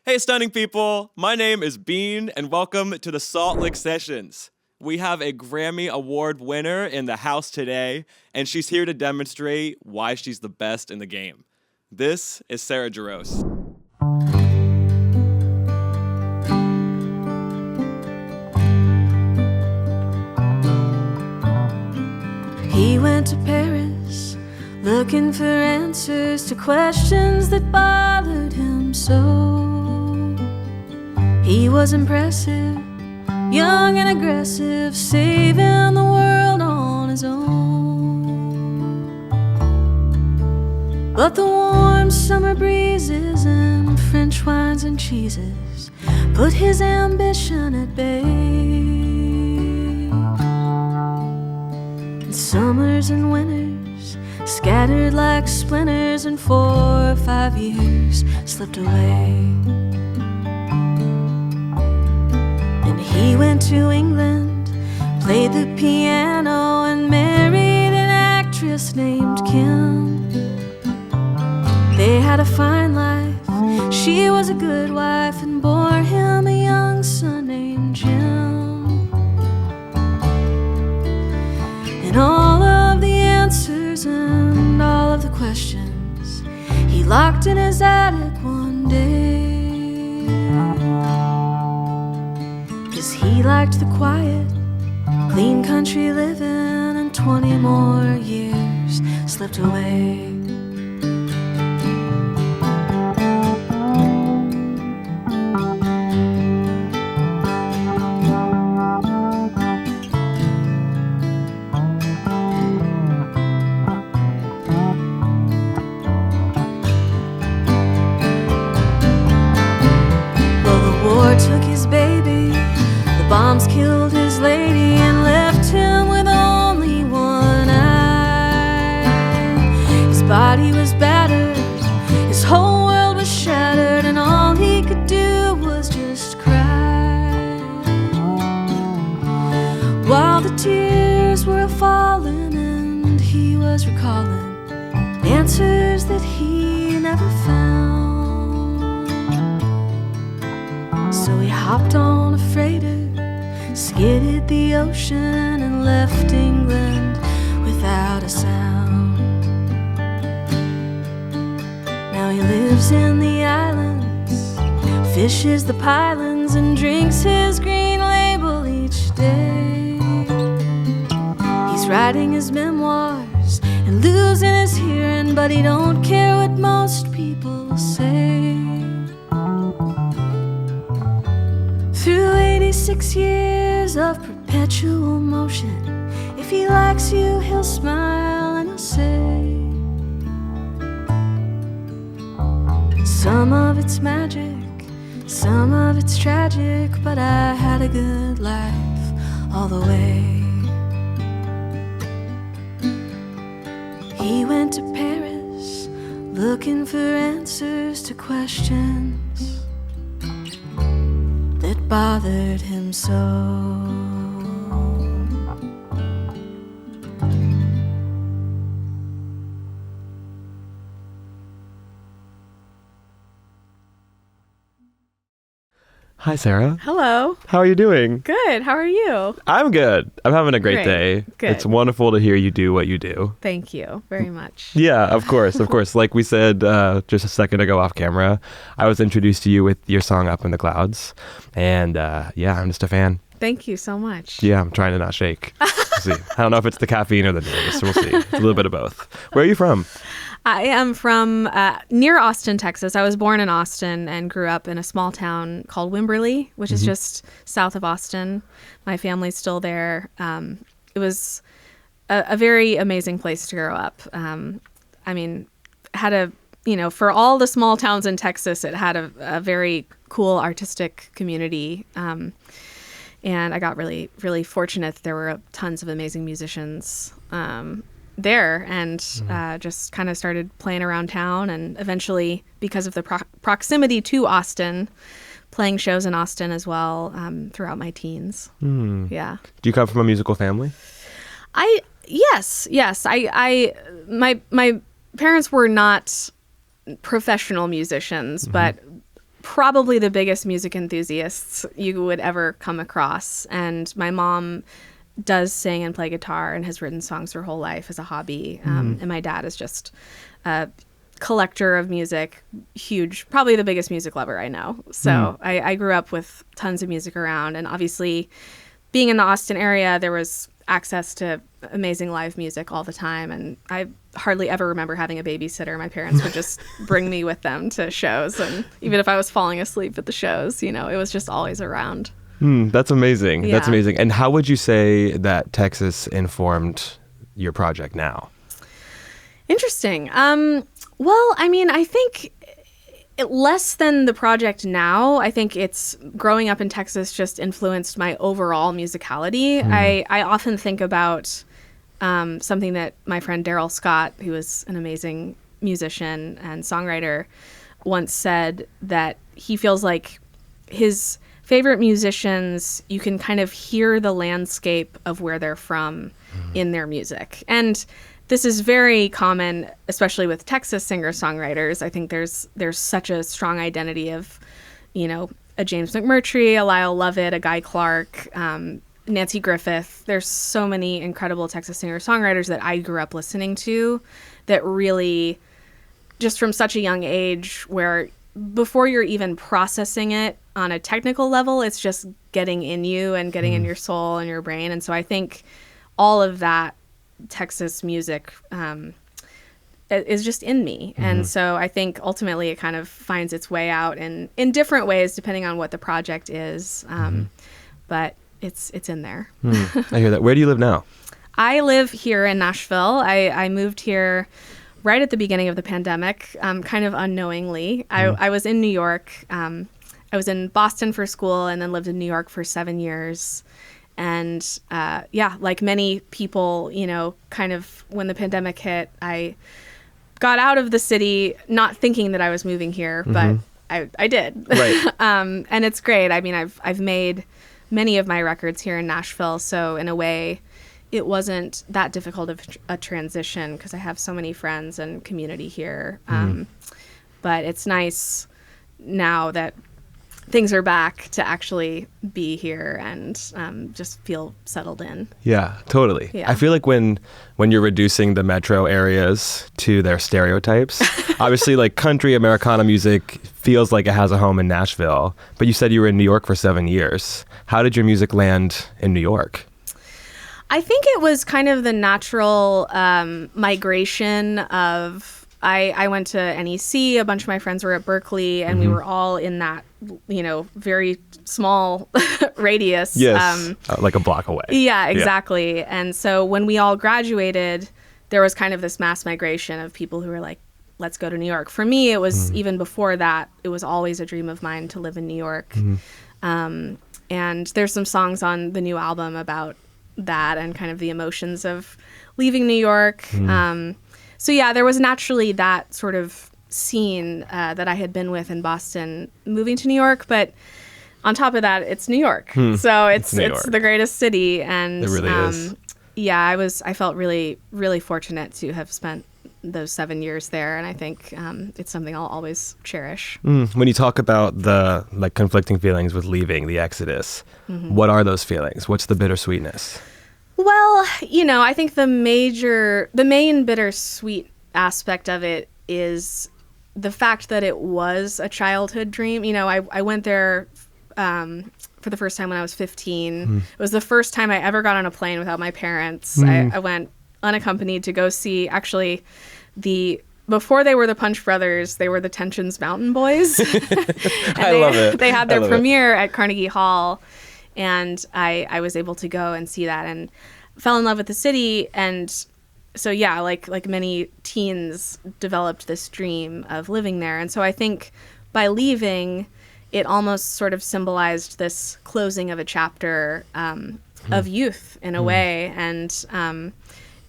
Hey, stunning people. My name is Beane, and welcome to the Salt Lick Sessions. We have a Grammy Award winner in the house today, and she's here to demonstrate why she's the best in the game. This is Sarah Jarosz. He went to Paris, looking for answers to questions that bothered him so. He was impressive, young and aggressive, saving the world on his own. But the warm summer breezes and French wines and cheeses put his ambition at bay. Summers and winters, scattered like splinters, and 4 or 5 years slipped away. And he went to England, played the piano, and married an actress named Kim. They had a fine life, she was a good wife, and bore him a young son named Jim. And all of the answers and all of the questions he locked in his attic one day. 'Cause he liked the quiet, clean country living, and 20 more years slipped away. Took his baby, the bombs killed his lady, and left him with only one eye. His body was battered, his whole world was shattered, and all he could do was just cry. While the tears were falling and he was recalling answers that he never found. So he hopped on a freighter, skidded the ocean, and left England without a sound. Now he lives in the islands, fishes the pylons, and drinks his green label each day. He's writing his memoirs and losing his hearing, but he don't care what most people say. Through 86 years of perpetual motion, if he likes you, he'll smile and he'll say, some of it's magic, some of it's tragic, but I had a good life all the way. He went to Paris, looking for answers to questions that bothered him so. Hi, Sarah. Hello. How are you doing? Good. How are you? I'm good. I'm having a great day. Good. It's wonderful to hear you do what you do. Thank you very much. Yeah, of course, of course. Like we said just a second ago off camera, I was introduced to you with your song Up in the Clouds. And yeah, I'm just a fan. Thank you so much. Yeah, I'm trying to not shake. We'll see. I don't know if it's the caffeine or the nerves. We'll see. It's a little bit of both. Where are you from? I am from near Austin, Texas. I was born in Austin and grew up in a small town called Wimberley, which is just south of Austin. My family's still there. It was a very amazing place to grow up. I mean, had a, for all the small towns in Texas, it had a very cool artistic community. And I got really, really fortunate that there were tons of amazing musicians there, and just kind of started playing around town, and eventually, because of the proximity to Austin, playing shows in Austin as well throughout my teens. Yeah. Do you come from a musical family? Yes. My parents were not professional musicians, but probably the biggest music enthusiasts you would ever come across. And my mom does sing and play guitar and has written songs her whole life as a hobby. And my dad is just a collector of music, huge, probably the biggest music lover I know. So I grew up with tons of music around. And obviously, being in the Austin area, there was access to amazing live music all the time. And I hardly ever remember having a babysitter. My parents would just bring me with them to shows. And even if I was falling asleep at the shows, you know, it was just always around. That's amazing. Yeah. That's amazing. And how would you say that Texas informed your project now? Interesting. Well, I mean, I think less than the project now. I think it's growing up in Texas just influenced my overall musicality. I often think about something that my friend Daryl Scott, who was an amazing musician and songwriter, once said, that he feels like his favorite musicians, you can kind of hear the landscape of where they're from in their music. And this is very common, especially with Texas singer-songwriters. I think there's such a strong identity of, you know, a James McMurtry, a Lyle Lovett, a Guy Clark, Nancy Griffith. There's so many incredible Texas singer-songwriters that I grew up listening to that really, just from such a young age, where before you're even processing it on a technical level, it's just getting in you and getting in your soul and your brain. And so I think all of that Texas music is just in me. And so I think ultimately it kind of finds its way out in different ways depending on what the project is. But it's in there. I hear that. Where do you live now? I live here in Nashville. I moved here right at the beginning of the pandemic, kind of unknowingly. I was in New York. I was in Boston for school and then lived in New York for 7 years. And like many people, you know, kind of when the pandemic hit, I got out of the city not thinking that I was moving here, but I did. Right. And it's great. I mean, I've made many of my records here in Nashville, so in a way, it wasn't that difficult of a transition because I have so many friends and community here. But it's nice now that things are back to actually be here and just feel settled in. Yeah, totally. Yeah. I feel like when you're reducing the metro areas to their stereotypes, obviously like country Americana music feels like it has a home in Nashville, but you said you were in New York for 7 years. How did your music land in New York? I think it was kind of the natural migration of, I went to NEC, a bunch of my friends were at Berkeley, and we were all in that, you know, very small radius. Yes, like a block away. Yeah, exactly. Yeah. And so when we all graduated, there was kind of this mass migration of people who were like, let's go to New York. For me, it was even before that, it was always a dream of mine to live in New York. And there's some songs on the new album about that and kind of the emotions of leaving New York. So yeah, there was naturally that sort of scene that I had been with in Boston moving to New York, but on top of that, it's New York. So it's the greatest city, and it really is. Yeah, I felt really, really fortunate to have spent those 7 years there, and I think it's something I'll always cherish. When you talk about the like conflicting feelings with leaving, the exodus, what are those feelings? What's the bittersweetness? Well, you know, I think the main bittersweet aspect of it is the fact that it was a childhood dream. You know, I went there for the first time when I was 15. It was the first time I ever got on a plane without my parents. I went unaccompanied to go see, actually, before they were the Punch Brothers, they were the Tensions Mountain Boys. I love it. They had their premiere at Carnegie Hall. And I was able to go and see that and fell in love with the city. And so, yeah, like many teens, developed this dream of living there. And so I think by leaving, it almost sort of symbolized this closing of a chapter of youth in a way. And,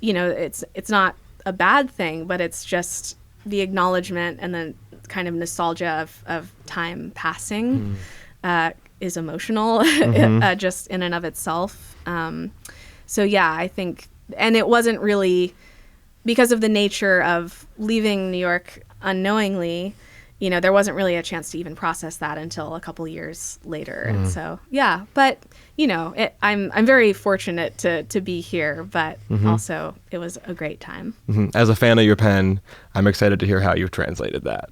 you know, it's not a bad thing, but it's just the acknowledgement and the kind of nostalgia of time passing. Is emotional just in and of itself. So yeah, I think, and it wasn't really because of the nature of leaving New York unknowingly, there wasn't really a chance to even process that until a couple years later. And so, yeah, but I'm very fortunate to be here, but also it was a great time. As a fan of your pen, I'm excited to hear how you've translated that.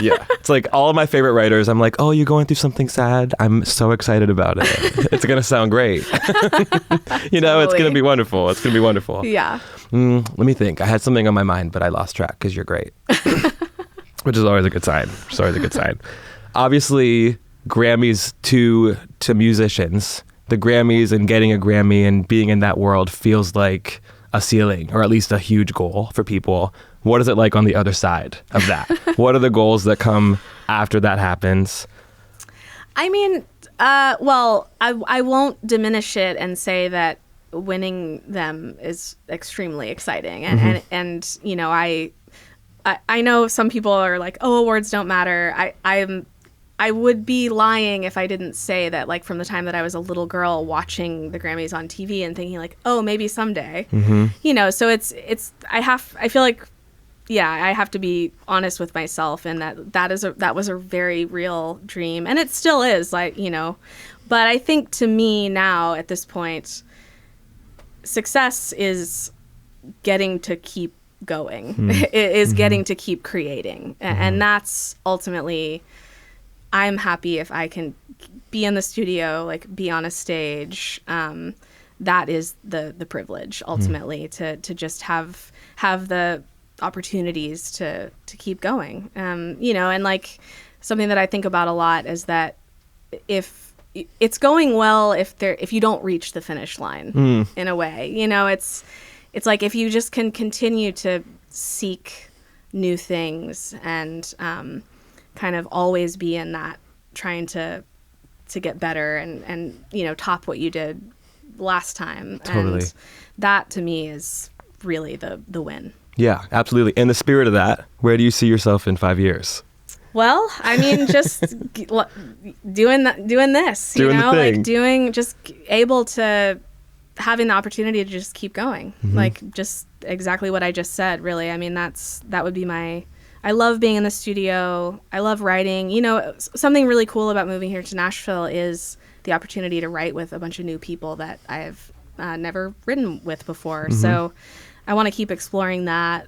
Yeah. It's like all of my favorite writers, I'm like, oh, you're going through something sad? I'm so excited about it. It's going to sound great. It's going to be wonderful. It's going to be wonderful. Yeah. Let me think. I had something on my mind, but I lost track because you're great. Which is always a good sign. Obviously, Grammys to musicians, the Grammys and getting a Grammy and being in that world feels like a ceiling, or at least a huge goal for people. What is it like on the other side of that? What are the goals that come after that happens? I mean, well, I won't diminish it and say that winning them is extremely exciting. And I know some people are like, oh, awards don't matter. I would be lying if I didn't say that, like, from the time that I was a little girl watching the Grammys on TV and thinking like, oh, maybe someday, so I feel like, yeah, I have to be honest with myself, and that was a very real dream, and it still is, like, but I think to me now at this point, success is getting to keep going, is getting to keep creating, and that's ultimately, I'm happy if I can be in the studio, like be on a stage. That is the privilege ultimately to just have the opportunities to keep going. And like something that I think about a lot is that if it's going well, if you don't reach the finish line in a way, it's like if you just can continue to seek new things and kind of always be in that trying to get better and top what you did last time. Totally. And that to me is really the win. Yeah, absolutely. In the spirit of that, where do you see yourself in 5 years? Well, I mean, just doing this, like just able to having the opportunity to just keep going, like just exactly what I just said, really. I mean, that would be I love being in the studio. I love writing. Something really cool about moving here to Nashville is the opportunity to write with a bunch of new people that I've never written with before. So I want to keep exploring that.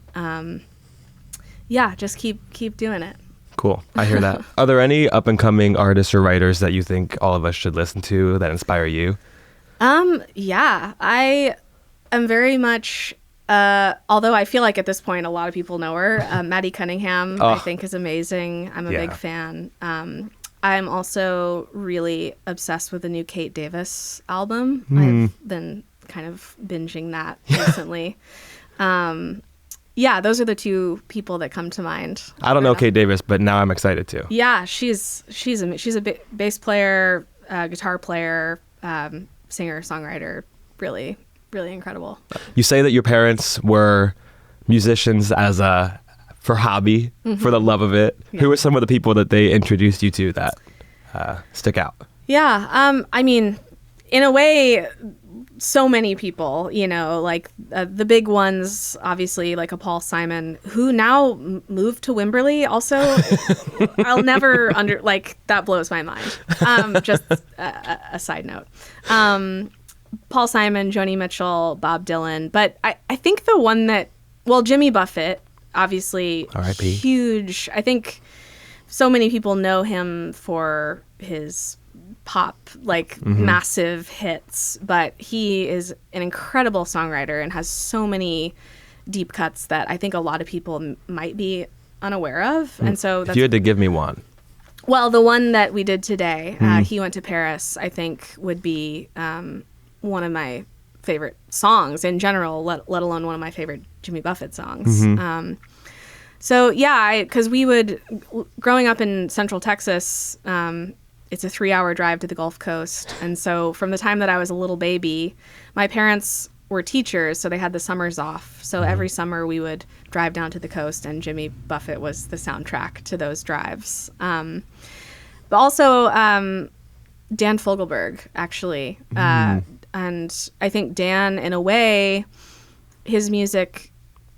Just keep doing it. Cool. I hear that. Are there any up and coming artists or writers that you think all of us should listen to that inspire you? Yeah, I am very much, although I feel like at this point a lot of people know her, Maddie Cunningham, I think is amazing. I'm a big fan. I'm also really obsessed with the new Kate Davis album. I've been kind of binging that recently. Those are the two people that come to mind. I don't know Kate Davis, but now I'm excited to. Yeah, she's a bass player, guitar player, singer, songwriter, really, really incredible. You say that your parents were musicians for hobby, for the love of it. Yeah. Who are some of the people that they introduced you to that stick out? Yeah, I mean, in a way, so many people, like the big ones, obviously, like a Paul Simon, who now moved to Wimberley. Also, I'll never that blows my mind. Just a side note. Paul Simon, Joni Mitchell, Bob Dylan. But I think the one that, Jimmy Buffett, obviously, R.I.P. huge. I think so many people know him for his pop, massive hits, but he is an incredible songwriter and has so many deep cuts that I think a lot of people might be unaware of. And so if you had to give me one. Well, the one that we did today, He Went to Paris, I think would be one of my favorite songs in general, let alone one of my favorite Jimmy Buffett songs. Because growing up in Central Texas, it's a 3-hour drive to the Gulf Coast. And so from the time that I was a little baby, my parents were teachers, so they had the summers off. So every summer we would drive down to the coast, and Jimmy Buffett was the soundtrack to those drives. But also Dan Fogelberg, actually. And I think Dan, in a way, his music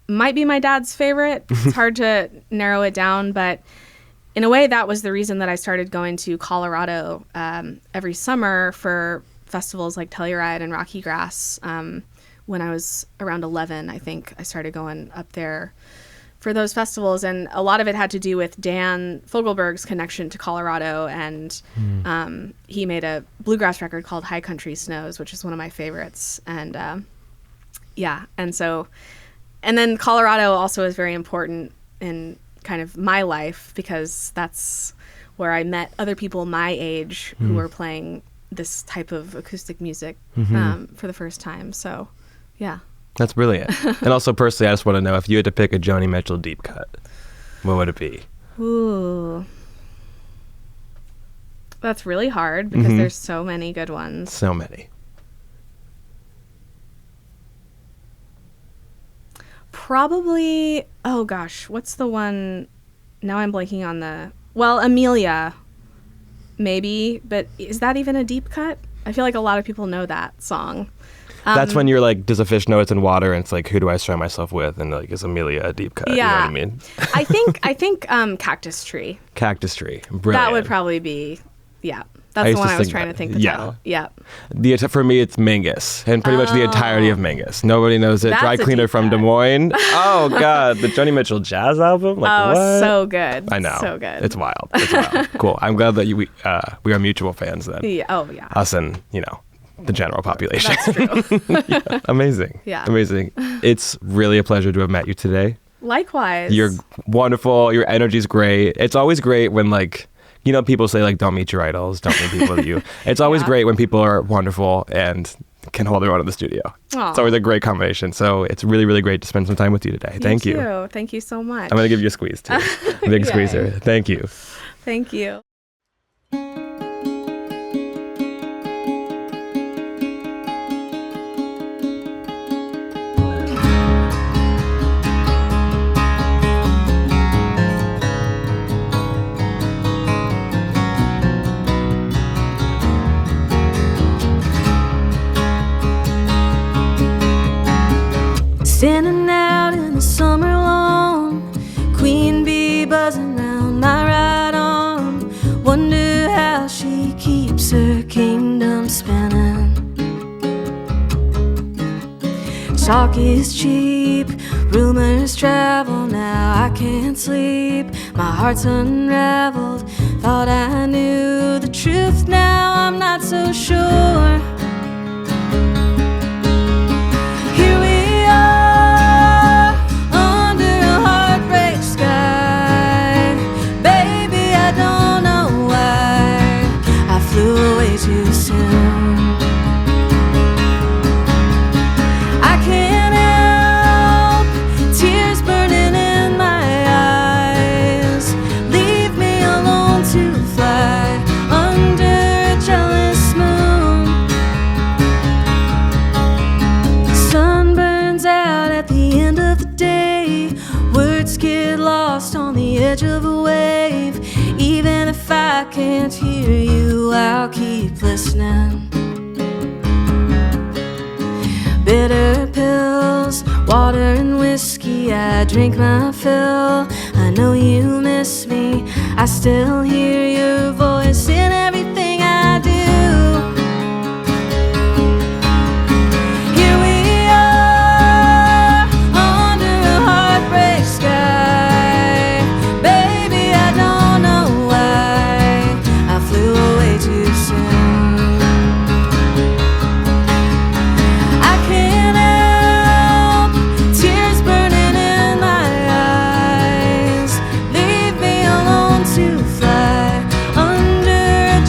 might be my dad's favorite. It's hard to narrow it down, but in a way, that was the reason that I started going to Colorado every summer for festivals like Telluride and Rocky Grass. When I was around 11, I think I started going up there for those festivals. And a lot of it had to do with Dan Fogelberg's connection to Colorado. And he made a bluegrass record called High Country Snows, which is one of my favorites. And and then Colorado also is very important in kind of my life because that's where I met other people my age who were playing this type of acoustic music for the first time. So, yeah. That's brilliant. And also, personally, I just want to know if you had to pick a Joni Mitchell deep cut, what would it be? Ooh. That's really hard because there's so many good ones. So many. Probably, oh gosh, what's the one? Now I'm blanking on Amelia, maybe, but is that even a deep cut? I feel like a lot of people know that song. That's when you're like, does a fish know it's in water? And it's like, who do I surround myself with? And like, is Amelia a deep cut? Yeah. You know what I mean? I think Cactus Tree. Cactus Tree. Brilliant. That would probably be, yeah. That's the one I was trying to think the title. Yeah. For me, it's Mingus, and pretty much the entirety of Mingus. Nobody knows it. That's Dry a Cleaner deep from cut. Des Moines. Oh, God. The Joni Mitchell jazz album? Like, what? So good. I know. So good. It's wild. It's wild. Cool. I'm glad that we are mutual fans then. Yeah. Oh, yeah. Us and, the general population. That's true. Yeah. Amazing. Yeah. Amazing. It's really a pleasure to have met you today. Likewise. You're wonderful. Your energy's great. It's always great when people say like, don't meet your idols, don't meet people that you. It's always great when people are wonderful and can hold their own in the studio. Aw. It's always a great combination. So it's really, really great to spend some time with you today. Thank you. Thank you so much. I'm going to give you a squeeze too. A big squeezer. Thank you. Thank you. Standing out in the summer lawn, queen bee buzzing round my right arm. Wonder how she keeps her kingdom spinning. Talk is cheap, rumors travel. Now I can't sleep, my heart's unraveled. Thought I knew the truth, now I'm not so sure. Here we are, under a heartbreak sky. Baby, I don't know why I flew away too soon. I can't help tears burning in my eyes. Leave me alone to fly under a jealous moon. Sun burns out at the end of the day. Words get lost on the edge of a wave. Even if I can't hear you, I'll keep listening. Bitter pills, water and whiskey, I drink my fill. I know you miss me, I still hear your voice in everything I do. Here we are, under a heartbreak sky. Baby, I don't know why I flew away too soon. I can't help tears burning in my eyes. Leave me alone to fly under a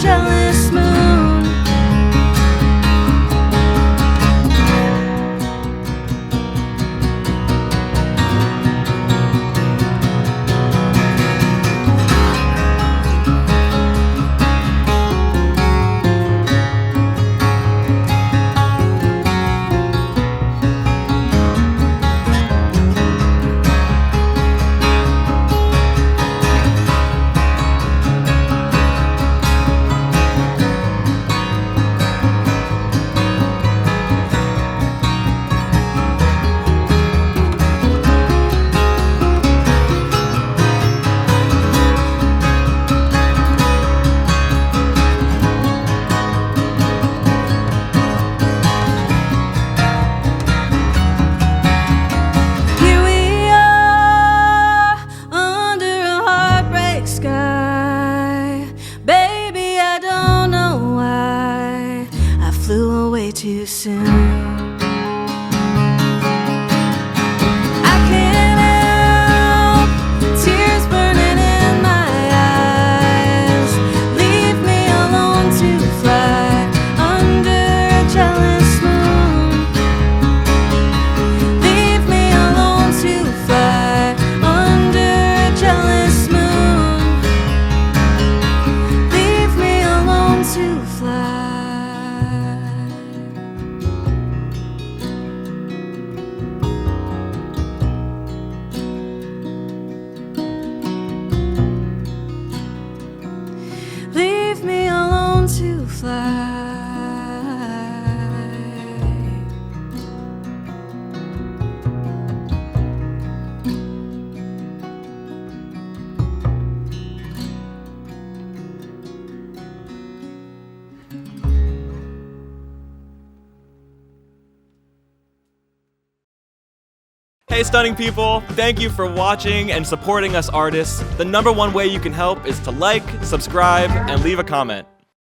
you soon. I can't help tears burning in my eyes. Leave me alone to fly under a jealous moon. Leave me alone to fly under a jealous moon. Leave me alone to fly. Leave me alone to fly. Hey, stunning people, thank you for watching and supporting us artists. The #1 way you can help is to like, subscribe, and leave a comment.